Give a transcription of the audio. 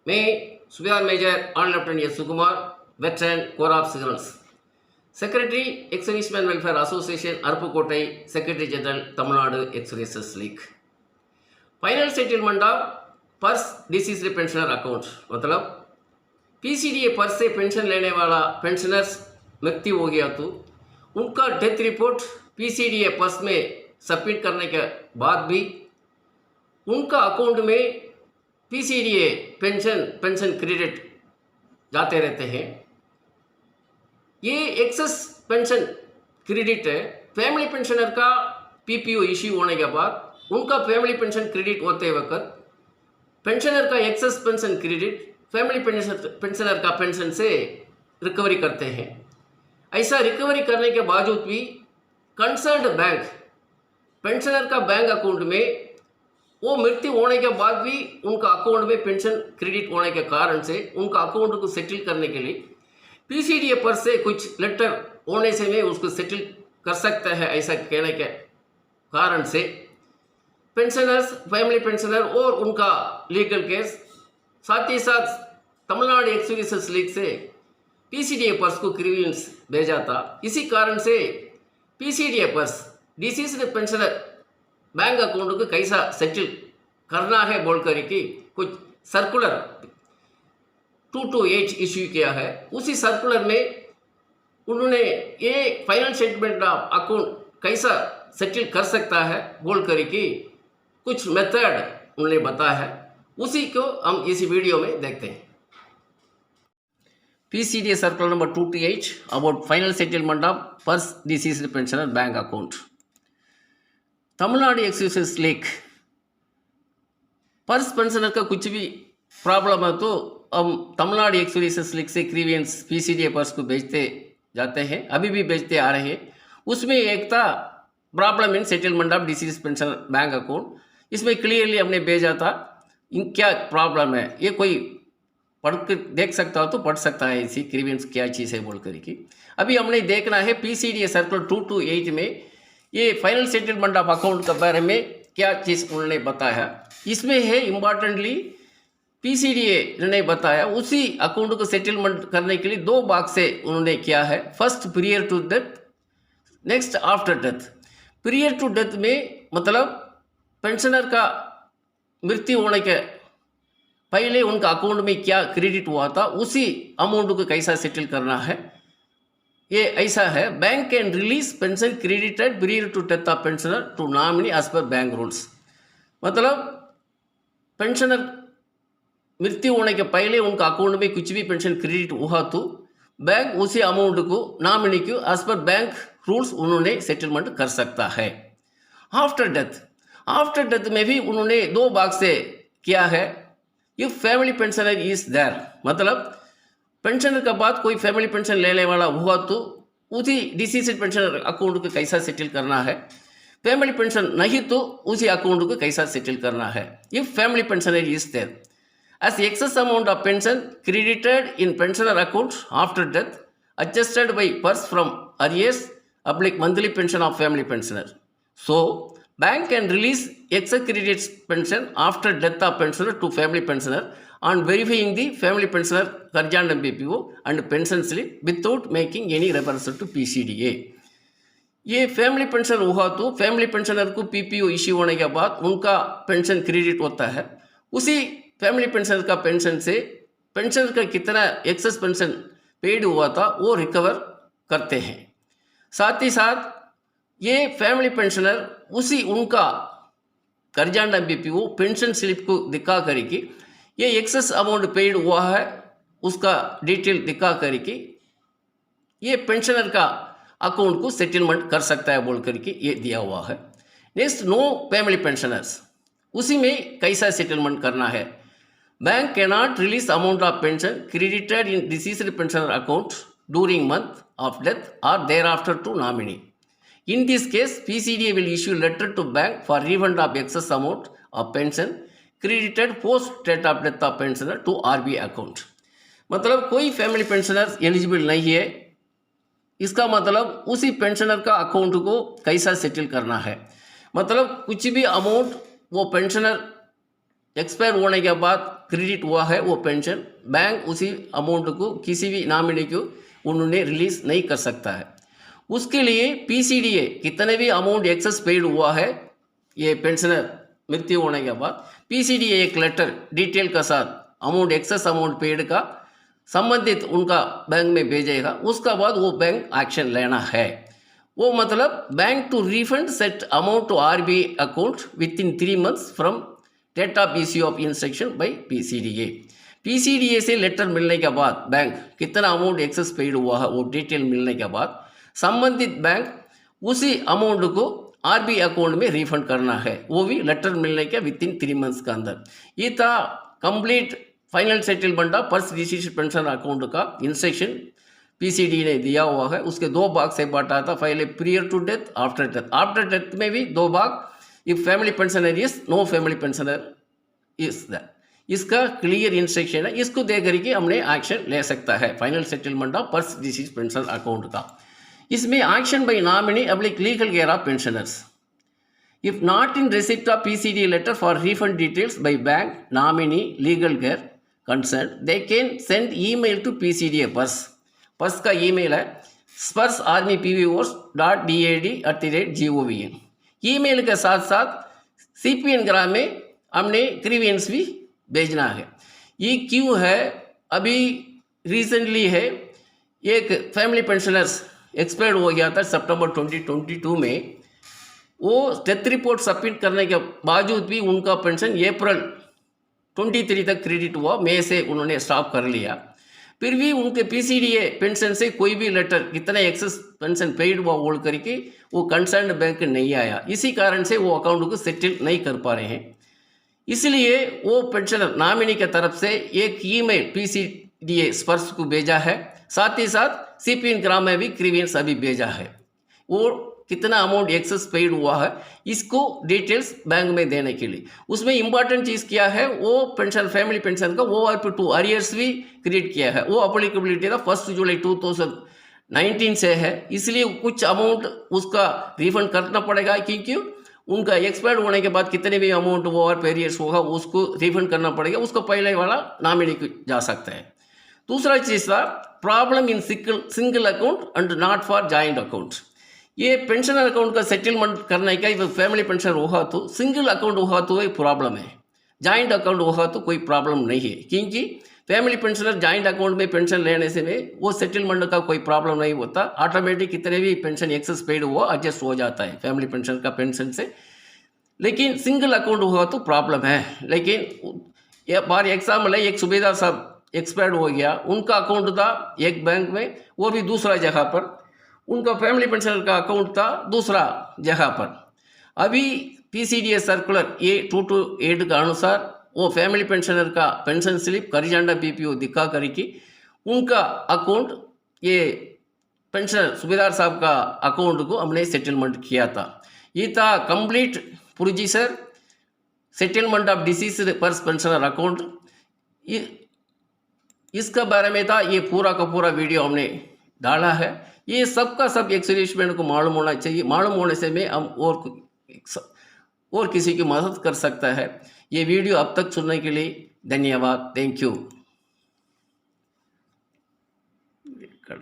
मैं सुबेदार मेजर ऑन lieutenant S Sukumar, veteran Corps of Signals, Secretary Ex-Servicemen Welfare Association, Arupukottai, Secretary General, Tamil Nadu Ex-Services League. Final settlement of purse disease pensioner account मतलब PCDA purse से pension लेने वाला pensioners मृत्यु हो गया तो उनका डेथ रिपोर्ट पीसीडीए पर्स में सबमिट करने के बाद भी उनका अकाउंट में पीसीडीए पेंशन क्रेडिट जाते रहते हैं। ये एक्सेस पेंशन क्रेडिट है फैमिली पेंशनर का पीपीओ इश्यू होने के बाद उनका फैमिली पेंशन क्रेडिट होते वक्त पेंशनर का excess pension credit family pensioner का पेंशन से रिकवरी करते हैं। ऐसा रिकवरी करने के बावजूद भी कंसर्न्ड बैंक पेंशनर का बैंक अकाउंट में वो मृत्यु होने के बाद भी उनका अकाउंट में पेंशन क्रेडिट होने के कारण से उनका अकाउंट को सेटल करने के लिए पीसीडीए पर से कुछ लेटर होने से में उसको सेटल कर सकता है। ऐसा कहने के कारण से पेंशनर्स फैमिली पेंशनर और उनका लीगल केस साथ ही साथ तमिलनाडु एक्स-सर्विसेज लीग से पीसीडीए पर्स को ग्रीवेंस भेजा था। इसी कारण से PCDA purse deceased pensioner bank account को कैसा सेटल करना है बोलकर कि कुछ सर्कुलर 228 इश्यू किया है। उसी सर्कुलर में उन्होंने ये फाइनल सेटलमेंट ऑफ अकाउंट कैसा सेटल कर सकता है बोलकर कि कुछ मेथड उन्होंने बताया है। उसी को हम इस वीडियो में देखते हैं। PCDA circular number 228 about final settlement of purse deceased pensioner bank account. Tamil Nadu x-services league purse pensioner का कुछ भी प्रॉब्लम है तो हम तमिलनाडु एक्स-सर्विसेज लीग से ग्रीवेंस पीसीडीए पर्स को भेजते जाते हैं, अभी भी भेजते आ रहे हैं। उसमें एक था problem in settlement of disease pension bank account. इसमें क्लियरली हमने भेजा था इन क्या प्रॉब्लम है, ये कोई पढ़ कर देख सकता हो तो पढ़ सकता है इसी ग्रीवेंस क्या चीज़ है बोल कर की। अभी हमने देखना है पीसीडीए सर्कुलर 228 में ये फाइनल सेटलमेंट ऑफ अकाउंट के बारे में क्या चीज़ उन्होंने बताया। इसमें है इम्पॉर्टेंटली पीसीडीए ने बताया उसी अकाउंट को सेटलमेंट करने के लिए दो भाग से उन्होंने किया है। First prior to death, next after death. Prior to death में मतलब पेंशनर का मृत्यु होने के पहले उनका अकाउंट में क्या क्रेडिट हुआ था उसी अमाउंट को कैसा सेटल करना है। ये ऐसा है, bank can release pension credited prior to death of pensioner to nominee as per bank rules. मतलब पेंशनर मृत्यु होने के पहले उनका अकाउंट में कुछ भी पेंशन क्रेडिट हुआ तो बैंक उसी अमाउंट को नॉमिनी को एज पर बैंक रूल्स उन्होंने सेटलमेंट कर सकता है। आफ्टर डेथ में भी उन्होंने दो भाग से किया है। If family pensioner is there मतलब पेंशनर के बाद कोई फैमिली पेंशन लेने वाला हुआ तो उसी डिसीज्ड पेंशनर अकाउंट को कैसा सेटल करना है। फैमिली पेंशन नहीं तो उसी अकाउंट को कैसा सेटल करना है। If family pensioner is there as excess amount of pension credited in pensioner account after death adjusted by purse from arrears / monthly pension of family pensioner. So bank can release excess credits pension after death of pensioner to family pensioner on verifying the family pensioner Karjandam BPO and pension slip without making any reference to PCDA. ये family pensioner हुआ तो family pensioner को PPO issue होने के बाद उनका pension credit होता है। उसी फैमिली पेंशनर का पेंशन से पेंशनर का कितना एक्सेस पेंशन पेड हुआ था वो रिकवर करते हैं। साथ ही साथ ये फैमिली पेंशनर उसी उनका कर्जांडा बीपीओ पेंशन स्लिप को दिखा करके ये एक्सेस अमाउंट पेड हुआ है उसका डिटेल दिखा करके ये पेंशनर का अकाउंट को सेटलमेंट कर सकता है बोल करके ये दिया हुआ है। नेक्स्ट नो फैमिली पेंशनर्स, उसी में कैसा सेटलमेंट करना है। Bank cannot release amount of pension credited in deceased pensioner account during month of death or thereafter to nominee. In this case, PCDA will issue letter to bank for refund of excess amount of pension credited post date of death of pensioner to RBI account. मतलब कोई family pensioner eligible नहीं है, इसका मतलब उसी pensioner का account को कैसा सेटल करना है। मतलब कुछ भी अमाउंट वो पेंशनर एक्सपायर होने के बाद क्रेडिट हुआ है वो पेंशन, बैंक उसी अमाउंट को किसी भी नॉमिनी को उन्होंने रिलीज नहीं कर सकता है। उसके लिए पीसीडीए कितने भी अमाउंट एक्सेस पेड हुआ है ये पेंशनर मृत्यु होने के बाद, पीसीडीए एक लेटर डिटेल का साथ अमाउंट एक्सेस अमाउंट पेड का संबंधित उनका बैंक में भेजेगा। उसका बाद वो बैंक एक्शन लेना है। वो मतलब bank to refund set amount to RBI account within 3 months from date of issue of instruction by PCDA. PCDA से लेटर मिलने के बाद बैंक कितना अमाउंट एक्सेस पेड हुआ है वो डिटेल मिलने के बाद संबंधित बैंक उसी अमाउंट को आरबीआई अकाउंट में रिफंड करना है, वो भी लेटर मिलने के विद इन 3 months के अंदर। ये था complete final settlement of first decision pension account का इंस्ट्रक्शन पीसीडी ने दिया हुआ है। उसके 2 भाग से बांटा था, पहले prior to death, after death. After death में भी 2 भाग, if family pensioner is, no family pensioner is that. इसका क्लियर इंस्ट्रक्शन है, इसको दे करके हमने एक्शन ले सकता है final settlement of first deceased pension account का। इसमें एक्शन बाई नॉमिनी अब्लिक legal care of pensioners if not in receipt of PCD letter for refund details by bank nominee legal care concern, they can send email to PCDA पर्स का email है spurs.armypvos.dad@gov। Email के साथ साथ CPN ग्राम में हमने grievance भी भेजना है। ये क्यों है? अभी रिसेंटली है, एक फैमिली पेंशनर्स एक्सपायर्ड हो गया था सितंबर 2022 में। वो डेथ रिपोर्ट सबमिट करने के बावजूद भी उनका पेंशन अप्रैल 23 तक क्रेडिट हुआ, मई से उन्होंने स्टॉप कर लिया। फिर भी उनके पीसीडीए पेंशन से कोई भी लेटर कितने एक्सेस पेंशन पेड हुआ बोल करके वो कंसर्न बैंक नहीं आया। इसी कारण से वो अकाउंट को सेटल नहीं कर पा रहे हैं। इसलिए वो पेंशनर नॉमिनी के तरफ से एक ईमेल पीसीडीए स्पर्श को भेजा है, साथ ही साथ सीपीएन ग्राम में भी ग्रीवेंस अभी भेजा है। वो कितना अमाउंट एक्सेस पेड हुआ है इसको डिटेल्स बैंक में देने के लिए। उसमें इंपॉर्टेंट चीज़ क्या है, वो पेंशन फैमिली पेंशन का ORP2 अरियर्स भी क्रिएट किया है। वो अप्लीकेबिलिटी था 1 जुलाई 2019 से है, इसलिए कुछ अमाउंट उसका रिफंड करना पड़ेगा, क्योंकि उनका एक्सपायर्ड होने के बाद कितने भी अमाउंट ORP अरियर्स होगा उसको रिफंड करना पड़ेगा। उसको पहले वाला नॉमिनी को जा सकता है। दूसरा चीज़ था problem in single account and not for joint account. ये पेंशनर अकाउंट का सेटलमेंट करने का फैमिली पेंशन होगा तो सिंगल अकाउंट होगा तो एक प्रॉब्लम है, जॉइंट अकाउंट होगा तो कोई प्रॉब्लम नहीं है, क्योंकि फैमिली पेंशनर जॉइंट अकाउंट में पेंशन लेने से में वो सेटलमेंट का कोई प्रॉब्लम नहीं होता। ऑटोमेटिक कितने भी पेंशन एक्सेस पेड हुआ एडजस्ट हो जाता है फैमिली पेंशन का पेंशन से। लेकिन सिंगल अकाउंट होगा तो प्रॉब्लम है। लेकिन फॉर एग्जाम्पल है, एक सुबेदार साहब एक्सपायर्ड हो गया, उनका अकाउंट था एक बैंक में, वो भी दूसरा जगह पर, उनका फैमिली पेंशनर का अकाउंट था दूसरा जगह पर। अभी पीसीडीए सर्कुलर A228 के अनुसार वो फैमिली पेंशनर का पेंशन स्लिप करिजांडा पीपीओ दिखा करके उनका अकाउंट, ये पेंशनर सुबेदार साहब का अकाउंट को हमने सेटलमेंट किया था। ये था complete procedure settlement of deceased pensioner account. इसका बारे में था, ये पूरा का पूरा वीडियो हमने डाला है। ये सबका सब एक्सपेरिमेंट को मालूम होना चाहिए, मालूम होने से में हम और किसी की मदद कर सकता है। ये वीडियो अब तक सुनने के लिए धन्यवाद, थैंक यू।